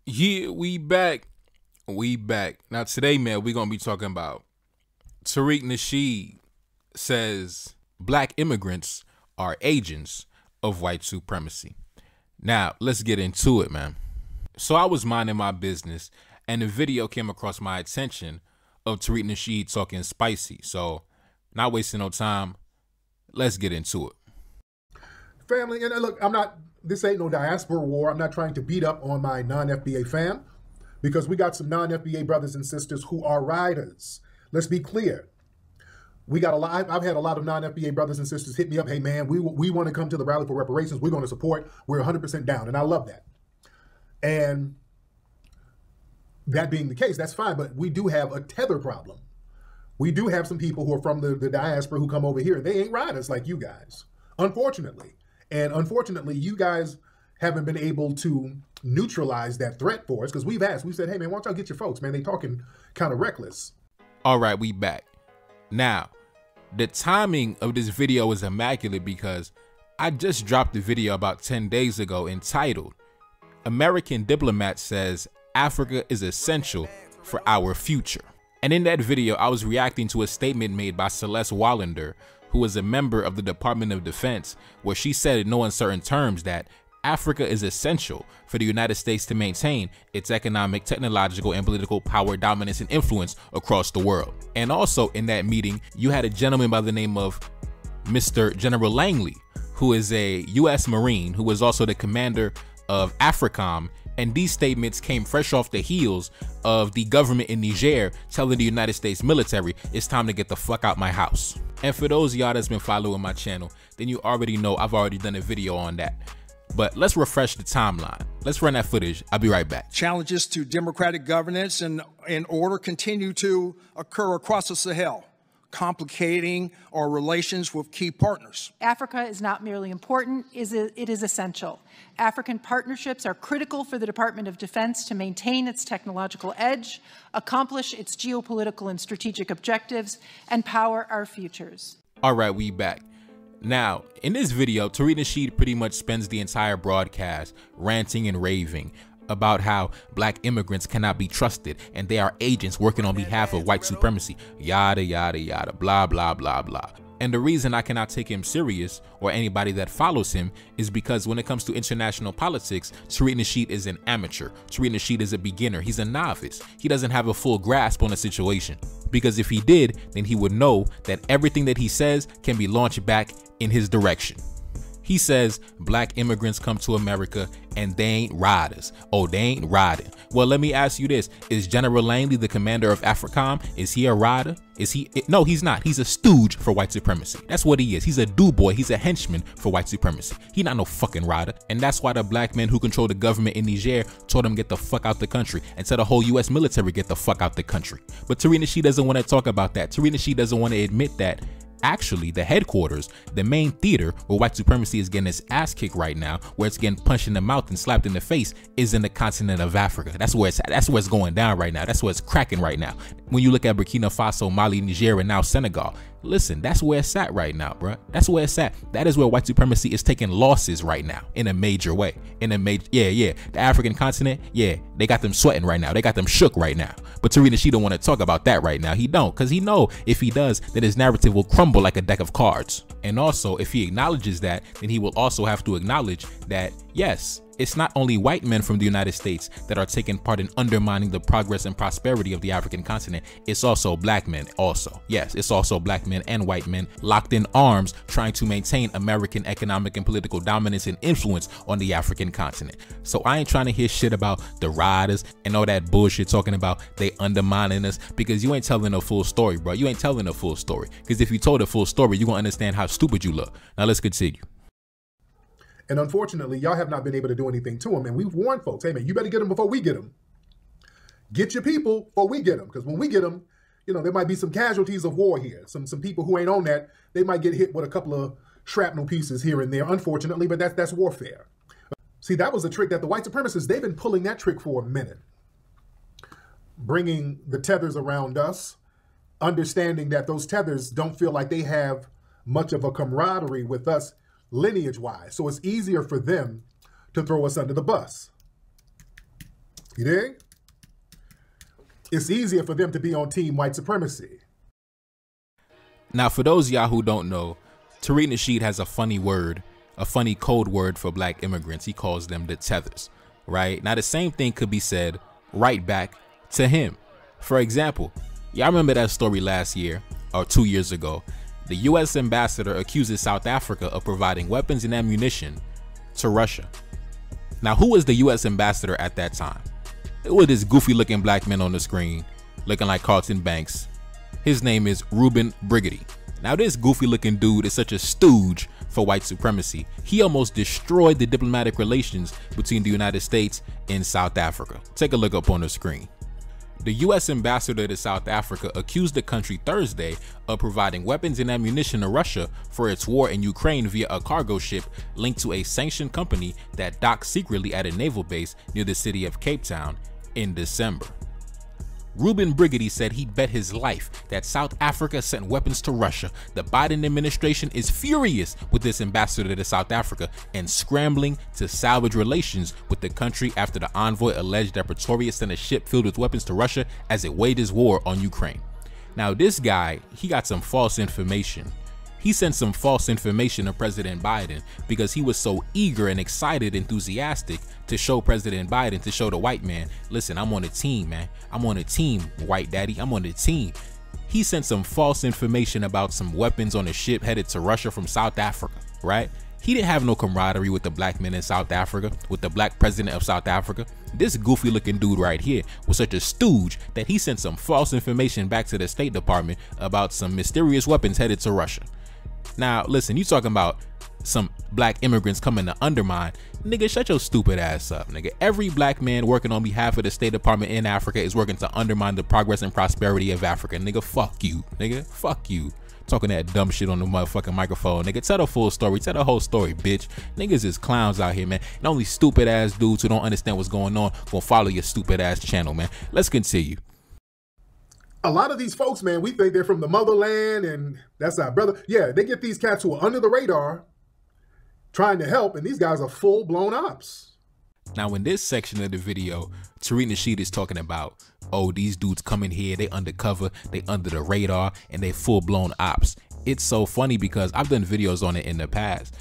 Yeah, we back. We back. Now today, man, we're gonna be talking about Tariq Nasheed says black immigrants are agents of white supremacy. Now, let's get into it, man. So I was minding my business and a video came across my attention of Tariq Nasheed talking spicy. So, not wasting no time, let's get into it. Family, and look, this ain't no diaspora war. I'm not trying to beat up on my non-FBA fam because we got some non-FBA brothers and sisters who are riders. Let's be clear. We got a lot. I've had a lot of non-FBA brothers and sisters hit me up. Hey, man, we want to come to the rally for reparations. We're going to support. We're 100% down. And I love that. And that being the case, that's fine. But we do have a tether problem. We do have some people who are from the diaspora who come over here. They ain't riders like you guys, unfortunately. And unfortunately, you guys haven't been able to neutralize that threat for us because we've asked. We said, hey, man, why don't y'all get your folks, man? They talking kind of reckless. All right, we back. Now, the timing of this video is immaculate because I just dropped the video about 10 days ago entitled, American Diplomat Says Africa is Essential for Our Future. And in that video, I was reacting to a statement made by Celeste Wallander, who is a member of the Department of Defense, where she said in no uncertain terms that Africa is essential for the United States to maintain its economic, technological, and political power, dominance, and influence across the world. And also in that meeting, you had a gentleman by the name of Mr. General Langley, who is a U.S. Marine, who is also the commander of AFRICOM. And these statements came fresh off the heels of the government in Niger telling the United States military, it's time to get the fuck out my house. And for those of y'all that's been following my channel, then you already know I've already done a video on that. But let's refresh the timeline. Let's run that footage. I'll be right back. Challenges to democratic governance and order continue to occur across the Sahel, complicating our relations with key partners. Africa is not merely important, it is essential. African partnerships are critical for the Department of Defense to maintain its technological edge, accomplish its geopolitical and strategic objectives, and power our futures. All right, we back. Now, in this video, Tariq Nasheed pretty much spends the entire broadcast ranting and raving about how black immigrants cannot be trusted and they are agents working on behalf of white supremacy, yada, yada, yada, blah, blah, blah, blah. And the reason I cannot take him serious, or anybody that follows him, is because when it comes to international politics, Tariq Nasheed is an amateur. Tariq Nasheed is a beginner. He's a novice. He doesn't have a full grasp on the situation. Because if he did, then he would know that everything that he says can be launched back in his direction. He says black immigrants come to America and they ain't riders. Oh, they ain't riding. Well, let me ask you this. Is General Langley, the commander of AFRICOM, is he a rider? Is he? No, he's not. He's a stooge for white supremacy. That's what he is. He's a do-boy. He's a henchman for white supremacy. He's not no fucking rider. And that's why the black men who control the government in Niger told him get the fuck out the country and said the whole U.S. military get the fuck out the country. But Tariq Nasheed doesn't want to talk about that. Tariq Nasheed doesn't want to admit that actually the headquarters, the main theater where white supremacy is getting its ass kicked right now, where it's getting punched in the mouth and slapped in the face, is in the continent of Africa. That's where it's going down right now. That's where it's cracking right now. When you look at Burkina Faso, Mali, Niger, and now Senegal, listen, that's where it's at right now, bruh. That's where it's at. That is where white supremacy is taking losses right now in a major way. The African continent, yeah, they got them sweating right now. They got them shook right now. But Tariq Nasheed don't want to talk about that right now. He don't, because he know if he does, then his narrative will crumble like a deck of cards. And also, if he acknowledges that, then he will also have to acknowledge that, yes, it's not only white men from the United States that are taking part in undermining the progress and prosperity of the African continent. It's also black men also. Yes, it's also black men and white men locked in arms trying to maintain American economic and political dominance and influence on the African continent. So I ain't trying to hear shit about the riders and all that bullshit talking about they undermining us, because you ain't telling a full story, bro. You ain't telling a full story, because if you told a full story, you're gonna understand how stupid you look. Now let's continue. And unfortunately, y'all have not been able to do anything to them. And we've warned folks, hey, man, you better get them before we get them. Get your people before we get them. Because when we get them, you know, there might be some casualties of war here. Some people who ain't on that, they might get hit with a couple of shrapnel pieces here and there, unfortunately, but that's warfare. See, that was a trick that the white supremacists, they've been pulling that trick for a minute. Bringing the tethers around us, understanding that those tethers don't feel like they have much of a camaraderie with us lineage-wise. So it's easier for them to throw us under the bus. You dig? It's easier for them to be on team white supremacy. Now, for those of y'all who don't know, Tariq Nasheed has a funny word, a funny code word for black immigrants. He calls them the tethers, right? Now, the same thing could be said right back to him. For example, y'all remember that story last year or 2 years ago? The U.S. ambassador accuses South Africa of providing weapons and ammunition to Russia. Now, who was the U.S. ambassador at that time? It was this goofy looking black man on the screen, looking like Carlton Banks. His name is Ruben Briggity. Now, this goofy looking dude is such a stooge for white supremacy. He almost destroyed the diplomatic relations between the United States and South Africa. Take a look up on the screen. The U.S. ambassador to South Africa accused the country Thursday of providing weapons and ammunition to Russia for its war in Ukraine via a cargo ship linked to a sanctioned company that docked secretly at a naval base near the city of Cape Town in December. Ruben Briggity said he'd bet his life that South Africa sent weapons to Russia. The Biden administration is furious with this ambassador to South Africa and scrambling to salvage relations with the country after the envoy alleged that Pretoria sent a ship filled with weapons to Russia as it wages war on Ukraine. Now, this guy, he got some false information. He sent some false information to President Biden because he was so eager and excited, enthusiastic to show President Biden, to show the white man, listen, I'm on a team, man. I'm on a team, white daddy. I'm on a team. He sent some false information about some weapons on a ship headed to Russia from South Africa, right? He didn't have no camaraderie with the black men in South Africa, with the black president of South Africa. This goofy looking dude right here was such a stooge that he sent some false information back to the State Department about some mysterious weapons headed to Russia. Now, listen, you talking about some black immigrants coming to undermine. Nigga, shut your stupid ass up, nigga. Every black man working on behalf of the State Department in Africa is working to undermine the progress and prosperity of Africa. Nigga, fuck you, nigga. Fuck you. Talking that dumb shit on the motherfucking microphone, nigga. Tell the full story. Tell the whole story, bitch. Niggas is clowns out here, man. And only stupid ass dudes who don't understand what's going on gonna follow your stupid ass channel, man. Let's continue. A lot of these folks, man, we think they're from the motherland and that's our brother. Yeah, they get these cats who are under the radar trying to help, and these guys are full-blown ops. Now, in this section of the video, Tariq Nasheed is talking about, oh, these dudes come in here, they undercover, they under the radar, and they full-blown ops. It's so funny because I've done videos on it in the past.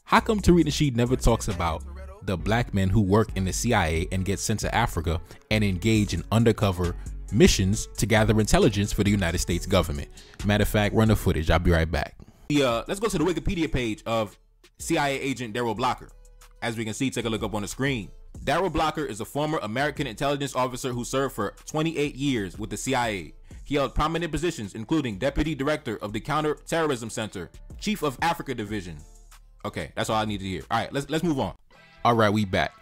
How come Tariq Nasheed never talks about the black men who work in the CIA and get sent to Africa and engage in undercover missions to gather intelligence for the United States government? Matter of fact, run the footage. I'll be right back. Let's go to the Wikipedia page of CIA agent Daryl Blocker. As we can see, take a look up on the screen. Daryl Blocker is a former American intelligence officer who served for 28 years with the CIA. He held prominent positions, including Deputy Director of the Counter-Terrorism Center, Chief of Africa Division. Okay, that's all I need to hear. All right, let's move on. All right, we back.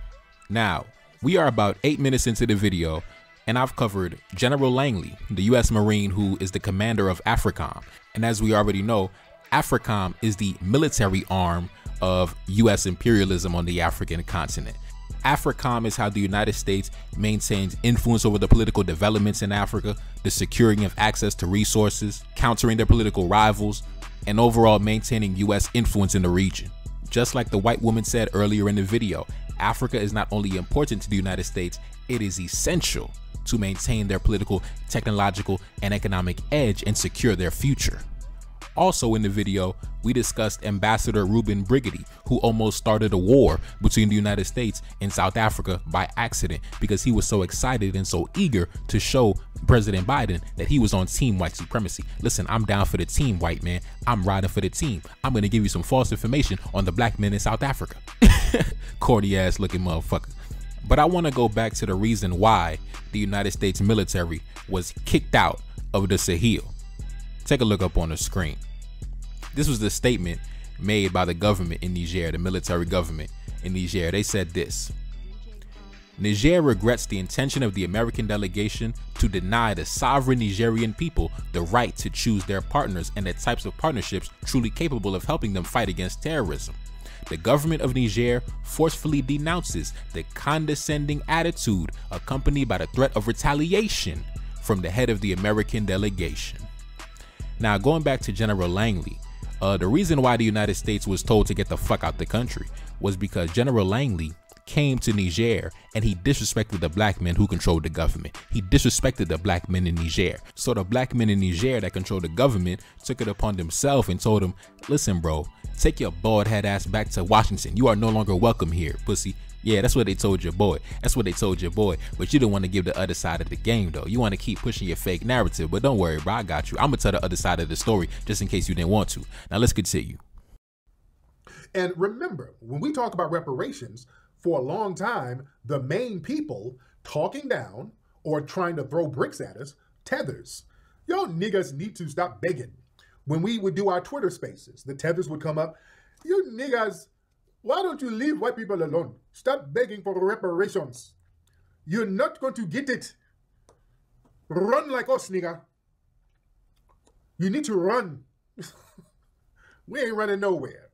Now, we are about 8 minutes into the video, and I've covered General Langley, the U.S. Marine who is the commander of AFRICOM. And as we already know, AFRICOM is the military arm of U.S. imperialism on the African continent. AFRICOM is how the United States maintains influence over the political developments in Africa, the securing of access to resources, countering their political rivals, and overall maintaining U.S. influence in the region. Just like the white woman said earlier in the video, Africa is not only important to the United States, it is essential to maintain their political, technological, and economic edge and secure their future. Also in the video, we discussed Ambassador Ruben Briggity, who almost started a war between the United States and South Africa by accident because he was so excited and so eager to show President Biden that he was on team white supremacy. Listen, I'm down for the team, white man. I'm riding for the team. I'm going to give you some false information on the black men in South Africa. Corny ass looking motherfucker. But I want to go back to the reason why the United States military was kicked out of the Sahel. Take a look up on the screen. This was the statement made by the government in Niger, the military government in Niger. They said this: Niger regrets the intention of the American delegation to deny the sovereign Nigerian people the right to choose their partners and the types of partnerships truly capable of helping them fight against terrorism. The government of Niger forcefully denounces the condescending attitude accompanied by the threat of retaliation from the head of the American delegation. Now, going back to General Langley, the reason why the United States was told to get the fuck out the country was because General Langley came to Niger and he disrespected the black men who controlled the government. He disrespected the black men in Niger. So the black men in Niger that controlled the government took it upon themselves and told him, listen, bro, take your bald head ass back to Washington. You are no longer welcome here, pussy. Yeah, that's what they told your boy. That's what they told your boy. But you don't want to give the other side of the game, though. You want to keep pushing your fake narrative. But don't worry, bro. I got you. I'm going to tell the other side of the story just in case you didn't want to. Now, let's continue. And remember, when we talk about reparations, for a long time, the main people talking down or trying to throw bricks at us, tethers. Y'all niggas need to stop begging. When we would do our Twitter spaces, the tethers would come up. You niggas, why don't you leave white people alone? Stop begging for reparations. You're not going to get it. Run like us, nigga. You need to run. We ain't running nowhere.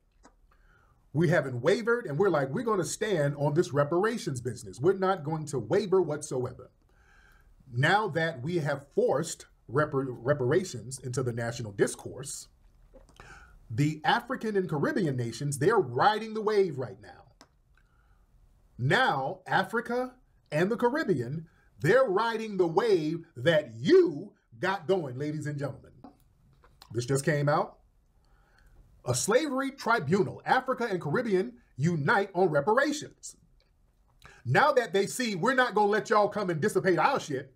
We haven't wavered, and we're like, we're going to stand on this reparations business. We're not going to waver whatsoever. Now that we have forced reparations into the national discourse, the African and Caribbean nations, they're riding the wave right now. Now, Africa and the Caribbean, they're riding the wave that you got going, ladies and gentlemen. This just came out. A slavery tribunal, Africa and Caribbean unite on reparations. Now that they see we're not going to let y'all come and dissipate our shit.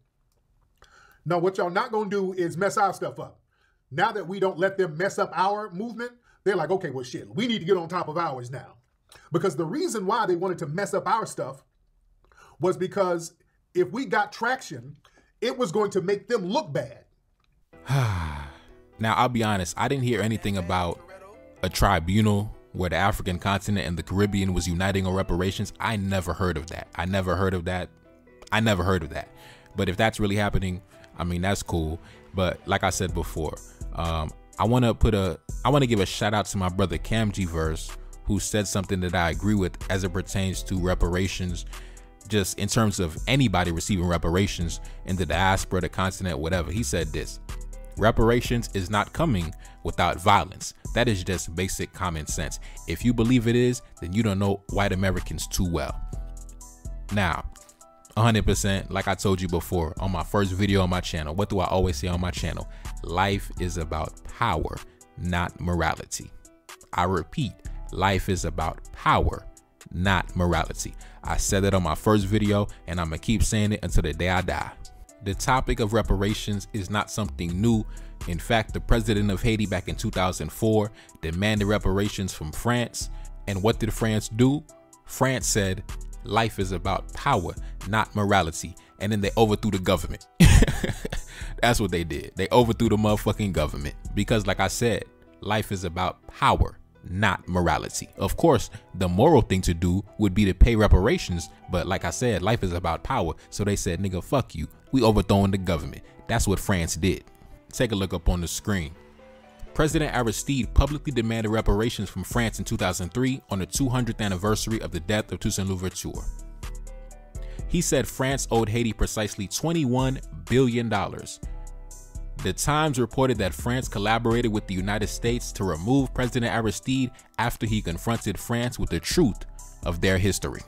No, what y'all not going to do is mess our stuff up. Now that we don't let them mess up our movement, they're like, okay, well, shit, we need to get on top of ours now. Because the reason why they wanted to mess up our stuff was because if we got traction, it was going to make them look bad. Now, I'll be honest, I didn't hear anything about a tribunal where the African continent and the Caribbean was uniting on reparations. I never heard of that. I never heard of that. But if that's really happening, I mean, that's cool. But like I said before, I want to give a shout out to my brother Camg Verse, who said something that I agree with as it pertains to reparations, just in terms of anybody receiving reparations in the diaspora, the continent, whatever. He said this: reparations is not coming without violence. That is just basic common sense. If you believe it is, then you don't know white Americans too well. Now, 100%, like I told you before on my first video on my channel, what do I always say on my channel? Life is about power, not morality. I repeat, life is about power, not morality. I said it on my first video, and I'm gonna keep saying it until the day I die. The topic of reparations is not something new. In fact, the president of Haiti back in 2004 demanded reparations from France. And what did France do? France said, life is about power, not morality. And then they overthrew the government. That's what they did. They overthrew the motherfucking government. Because like I said, life is about power, not morality. Of course, the moral thing to do would be to pay reparations. But like I said, life is about power. So they said, nigga, fuck you. We overthrowing the government. That's what France did. Take a look up on the screen. President Aristide publicly demanded reparations from France in 2003 on the 200th anniversary of the death of Toussaint Louverture. He said France owed Haiti precisely $21 billion. The Times reported that France collaborated with the United States to remove President Aristide after he confronted France with the truth of their history.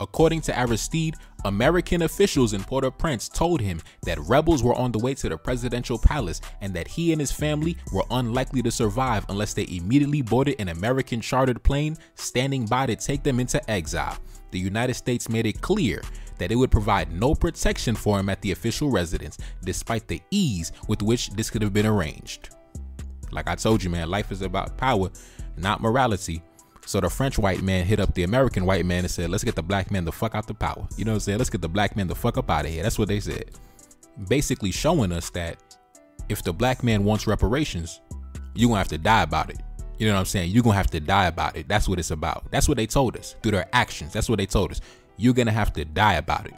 According to Aristide, American officials in Port-au-Prince told him that rebels were on the way to the presidential palace and that he and his family were unlikely to survive unless they immediately boarded an American chartered plane standing by to take them into exile. The United States made it clear that it would provide no protection for him at the official residence, despite the ease with which this could have been arranged. Like I told you, man, life is about power, not morality. So the French white man hit up the American white man and said, let's get the black man the fuck out the power. You know what I'm saying? Let's get the black man the fuck up out of here. That's what they said. Basically showing us that if the black man wants reparations, you're going to have to die about it. You know what I'm saying? You're going to have to die about it. That's what it's about. That's what they told us through their actions. That's what they told us. You're going to have to die about it.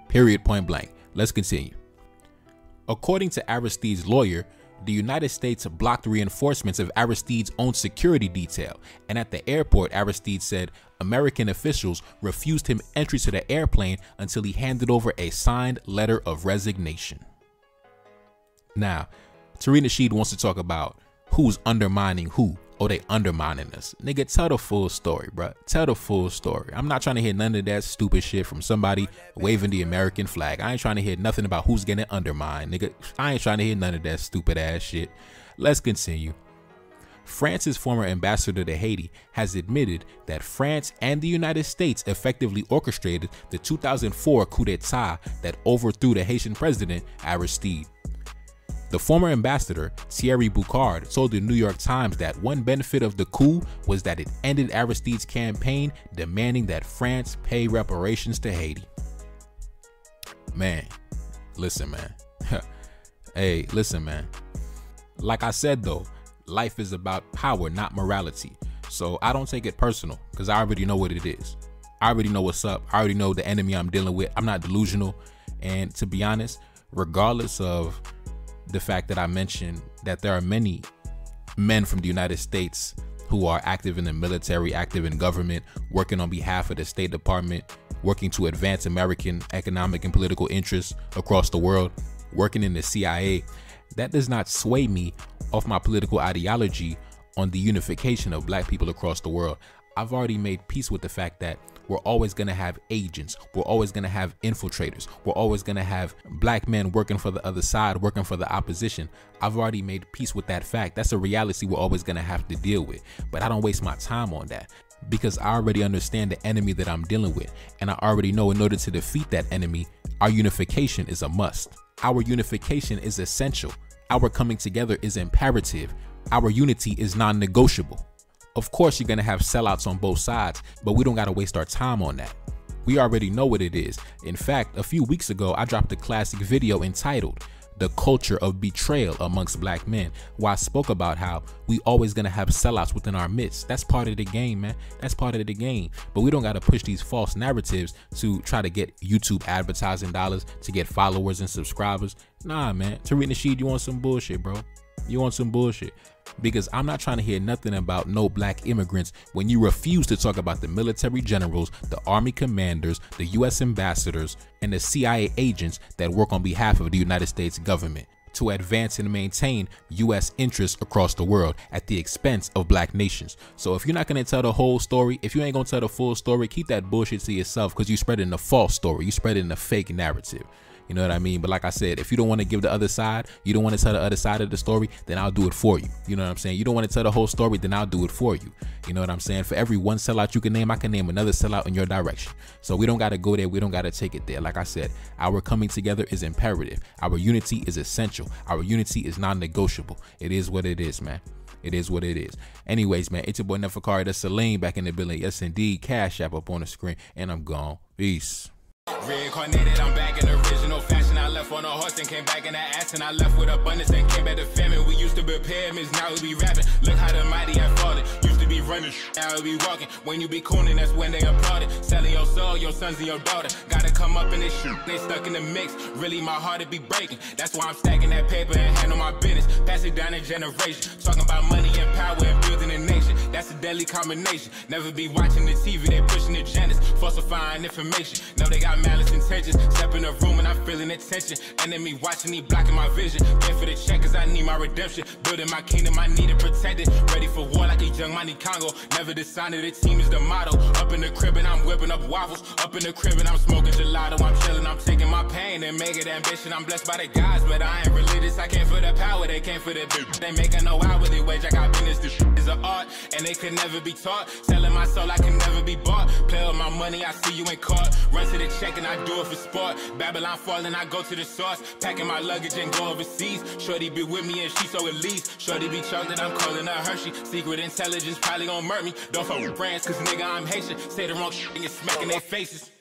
Period, point blank. Let's continue. According to Aristide's lawyer, the United States blocked reinforcements of Aristide's own security detail, and at the airport, Aristide said American officials refused him entry to the airplane until he handed over a signed letter of resignation. Now, Tariq Nasheed wants to talk about who's undermining who. Oh, they undermining us. Nigga, tell the full story, bruh. Tell the full story. I'm not trying to hear none of that stupid shit from somebody waving the American flag. I ain't trying to hear nothing about who's getting undermined, nigga. I ain't trying to hear none of that stupid ass shit. Let's continue. France's former ambassador to Haiti has admitted that France and the United States effectively orchestrated the 2004 coup d'etat that overthrew the Haitian president, Aristide. The former ambassador, Thierry Boucard, told the New York Times that one benefit of the coup was that it ended Aristide's campaign demanding that France pay reparations to Haiti. Man, listen, man. Hey, listen, man. Like I said, though, life is about power, not morality. So I don't take it personal because I already know what it is. I already know what's up. I already know the enemy I'm dealing with. I'm not delusional. And to be honest, regardless of the fact that I mentioned that there are many men from the United States who are active in the military, active in government, working on behalf of the State Department, working to advance American economic and political interests across the world, working in the CIA, that does not sway me off my political ideology on the unification of black people across the world. I've already made peace with the fact that we're always going to have agents. We're always going to have infiltrators. We're always going to have black men working for the other side, working for the opposition. I've already made peace with that fact. That's a reality we're always going to have to deal with. But I don't waste my time on that because I already understand the enemy that I'm dealing with. And I already know in order to defeat that enemy, our unification is a must. Our unification is essential. Our coming together is imperative. Our unity is non-negotiable. Of course, you're going to have sellouts on both sides, but we don't got to waste our time on that. We already know what it is. In fact, a few weeks ago, I dropped a classic video entitled "The Culture of Betrayal Amongst Black Men," where I spoke about how we always going to have sellouts within our midst. That's part of the game, man. That's part of the game. But we don't got to push these false narratives to try to get YouTube advertising dollars, to get followers and subscribers. Nah, man. Tariq Nasheed, you want some bullshit, bro. You want some bullshit. Because I'm not trying to hear nothing about no black immigrants when you refuse to talk about the military generals, the army commanders, the US ambassadors, and the CIA agents that work on behalf of the United States government to advance and maintain US interests across the world at the expense of black nations. So if you're not going to tell the whole story, if you ain't going to tell the full story, keep that bullshit to yourself because you're spreading the false story. You're spreading the fake narrative. You know what I mean? But like I said, if you don't want to give the other side, you don't want to tell the other side of the story, then I'll do it for you. You know what I'm saying? You don't want to tell the whole story, then I'll do it for you. You know what I'm saying? For every one sellout you can name, I can name another sellout in your direction. So we don't got to go there. We don't got to take it there. Like I said, our coming together is imperative. Our unity is essential. Our unity is non-negotiable. It is what it is, man. It is what it is. Anyways, man, it's your boy Neferkari. That's Celine back in the building. Yes, indeed. Cash App up on the screen. And I'm gone. Peace. Reincarnated, I'm back in original fashion. I left on a horse and came back in that ass, and I left with abundance and came back to famine. We used to be pyramids, now we be rapping. Look how the mighty have fallen. Used to be running, now we be walking. When you be cooning, that's when they applauded. Selling your soul, your sons and your daughter. Gotta come up in this shit, they stuck in the mix. Really, my heart it be breaking. That's why I'm stacking that paper and handle my business. Pass it down in generation. Talking about money and power and building a nation. That's a deadly combination. Never be watching the TV, they pushing agendas, falsifying information. Know they got malice intentions. Step in the room and I'm feeling the tension. Enemy watching me, blocking my vision. Pay for the check cause I need my redemption. Building my kingdom, I need it protected. Ready for war like a young Money Congo. Never decided the team is the motto. Up in the crib and I'm whipping up waffles. Up in the crib and I'm smoking gelato. I'm chilling, I'm taking my pain and make it ambition. I'm blessed by the gods, but I ain't religious. I came for the power, they came for the bitch. They making no hourly wage, I got business. This shit is an art and they could never be taught. Selling my soul, I can never be bought. Play with my money, I see you ain't caught. Run to the check and I do it for sport. Babylon falling, I go to the source. Packing my luggage and go overseas. Shorty be with me and she so at least. Shorty be chocolate, I'm calling her Hershey. Secret intelligence probably gon' murk me. Don't fuck with brands, cause nigga I'm Haitian. Say the wrong shit and you're smacking their faces.